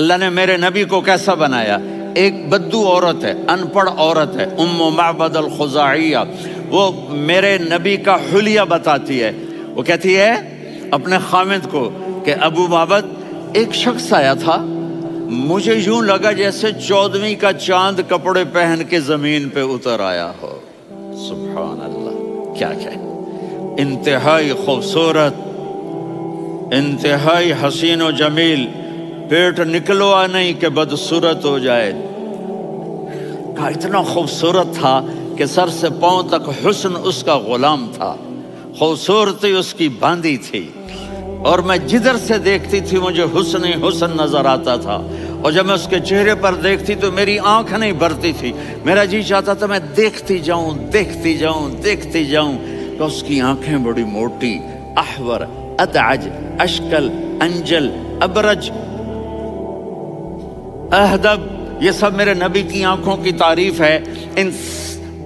اللہ نے میرے نبی کو کیسا بنایا؟ ایک بدو عورت ہے، ان پڑھ عورت ہے، ام معبد الخزاعیہ، وہ میرے نبی کا حلیہ بتاتی ہے۔ وہ کہتی ہے اپنے خامد کو کہ ابو معبد، ایک شخص آیا تھا، مجھے یوں لگا جیسے 14ویں کا چاند کپڑے پہن کے زمین پہ اتر آیا ہو۔ سبحان اللہ، کیا انتہائی خوبصورت، انتہائی حسین و جمیل، پیٹ نکلوا نہیں کہ بدصورت ہو جائے۔ کہا اتنا خوبصورت تھا کہ سر سے پاؤں تک حسن اس کا غلام تھا، خوبصورتی اس کی باندھی تھی، اور میں جدھر سے دیکھتی تھی مجھے حسن ہی حسن نظر آتا تھا، اور جب میں اس کے چہرے پر دیکھتی تو میری آنکھ نہیں بھرتی تھی، میرا جی چاہتا تھا میں دیکھتی جاؤں دیکھتی جاؤں دیکھتی جاؤں۔ کہ اس کی آنکھیں بڑی موٹی، احور، ادعج، اشکل، انجل، ابرج، اہدب، یہ سب میرے نبی کی آنکھوں کی تعریف ہے۔ ان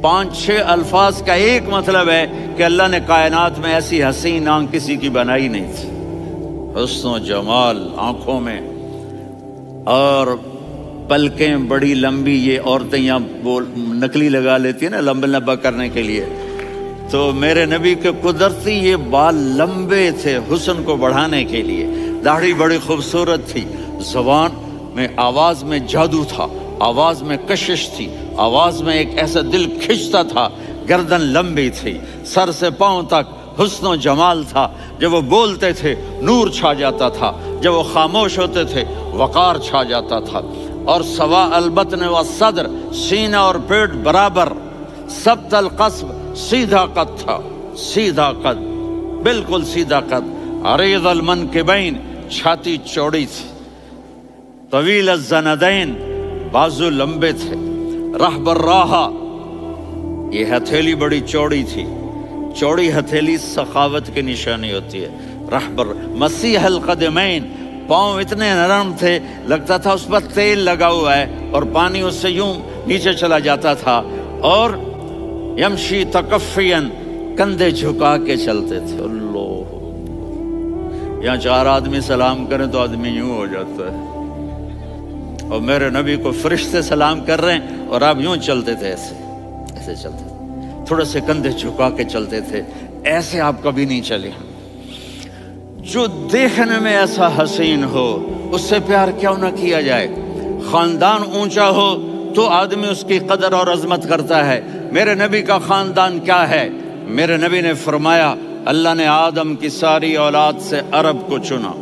5-6 الفاظ کا ایک مطلب ہے کہ اللہ نے کائنات میں ایسی حسین آنکھ کسی کی بنائی نہیں تھی۔ حسن و جمال آنکھوں میں، اور پلکیں بڑی لمبی، یہ عورتیں یہاں نکلی لگا لیتی ہیں نا لمبا لمبا کرنے کے لیے، تو میرے نبی کے قدرتی یہ بال لمبے تھے حسن کو بڑھانے کے لیے، داڑھی بڑی خوبصورت تھی، زبان میں آواز میں جادو تھا، آواز میں کشش تھی، آواز میں ایک ایسا دل کھنچتا تھا، گردن لمبی تھی، سر سے پاؤں تک حسن و جمال تھا، جب وہ بولتے تھے نور چھا جاتا تھا، جب وہ خاموش ہوتے تھے وقار چھا جاتا تھا، اور سوا البطن والصدر، سینہ اور پیٹ برابر، سبط القصب، سیدھا قد تھا، سیدھا قد، بالکل سیدھا قد، عریض المنکبین، چھاتی چوڑی تھی، طویل الزندین، بازو لمبے تھے، رحب الراحہ، یہ ہتھیلی بڑی چوڑی تھی، چوڑی ہتھیلی سخاوت کی نشانی ہوتی ہے، رحب مسیح القدمین، پاؤں اتنے نرم تھے لگتا تھا اس پر تیل لگا ہوا ہے اور پانی اس سے یوں نیچے چلا جاتا تھا، اور یمشی تکفین، کندھے جھکا کے چلتے تھے۔ اللہ، یہاں 4 آدمی سلام کریں تو آدمی یوں ہو جاتا ہے، اور میرے نبی کو فرشتے سلام کر رہے ہیں اور آپ یوں چلتے تھے، ایسے ایسے چلتے تھے، تھوڑے سے کندھے جھکا کے چلتے تھے، ایسے آپ کبھی نہیں چلے۔ جو دیکھنے میں ایسا حسین ہو اس سے پیار کیوں نہ کیا جائے؟ خاندان اونچا ہو تو آدمی اس کی قدر اور عظمت کرتا ہے۔ میرے نبی کا خاندان کیا ہے؟ میرے نبی نے فرمایا اللہ نے آدم کی ساری اولاد سے عرب کو چنا،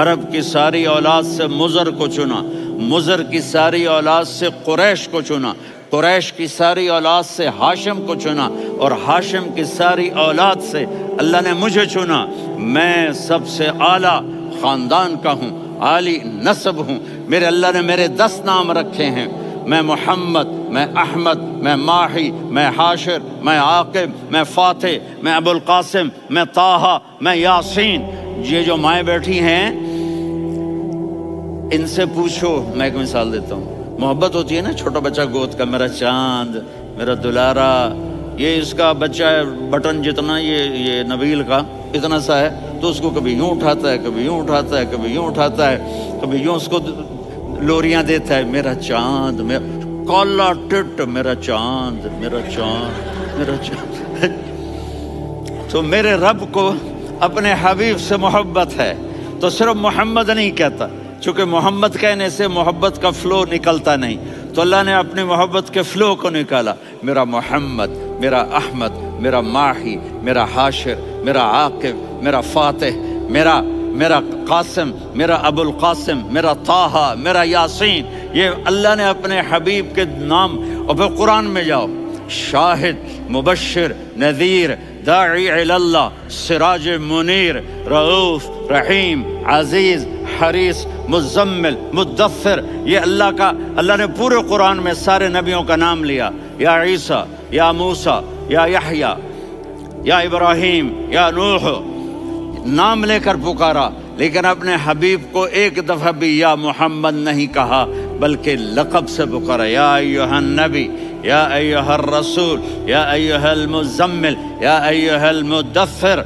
عرب کی ساری اولاد سے مضر کو چنا، مضر کی ساری اولاد سے قریش کو چنا، قریش کی ساری اولاد سے ہاشم کو چنا، اور ہاشم کی ساری اولاد سے اللہ نے مجھے چنا۔ میں سب سے اعلیٰ خاندان کا ہوں، عالی نسب ہوں، میرے اللہ نے میرے 10 نام رکھے ہیں، میں محمد، میں احمد، میں ماہی، میں حاشر، میں عاقب، میں فاتح، میں ابو القاسم، میں طٰہٰ، میں یاسین۔ یہ جو مائیں بیٹھی ہیں ان سے پوچھو، میں ایک مثال دیتا ہوں، محبت ہوتی ہے نا، چھوٹا بچہ گود کا، میرا چاند، میرا دلارا، یہ اس کا بچہ ہے بٹن جتنا، یہ نبیل کا اتنا سا ہے، تو اس کو کبھی یوں اٹھاتا ہے، کبھی یوں اٹھاتا ہے، کبھی یوں اٹھاتا ہے، کبھی یوں اس کو لوریاں دیتا ہے، میرا چاند، کالا ٹٹ، میرا چاند، میرا چاند، میرا چاند۔ تو میرے رب کو اپنے حبیب سے محبت ہے تو صرف محمد نہیں کہتا، چونکہ محمد کہنے سے محبت کا فلو نکلتا نہیں، تو اللہ نے اپنی محبت کے فلو کو نکالا، میرا محمد، میرا احمد، میرا ماہی، میرا حاشر، میرا عاقب، میرا فاتح، میرا قاسم، میرا ابو القاسم، میرا طٰہٰ، میرا یاسین۔ یہ اللہ نے اپنے حبیب کے نام، اور پھر قرآن میں جاؤ، شاہد، مبشر، نذیر، داعی الی اللہ، سراج منیر، رؤوف، رحیم، عزیز، حریص، مزمل، مدثر، یہ اللہ نے پورے قرآن میں سارے نبیوں کا نام لیا، یا عیسیٰ، یا موسیٰ، یا یحییٰ، یا ابراہیم، یا نوح، نام لے کر پکارا، لیکن اپنے حبیب کو ایک دفعہ بھی یا محمد نہیں کہا بلکہ لقب سے پکارا، یا ایھا النبی، یا ایھا الرسول، یا ایھا المزمل، یا ایھا المدثر۔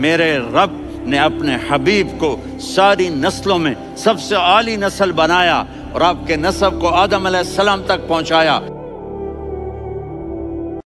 میرے رب نے اپنے حبیب کو ساری نسلوں میں سب سے عالی نسل بنایا اور آپ کے نسب کو آدم علیہ السلام تک پہنچایا۔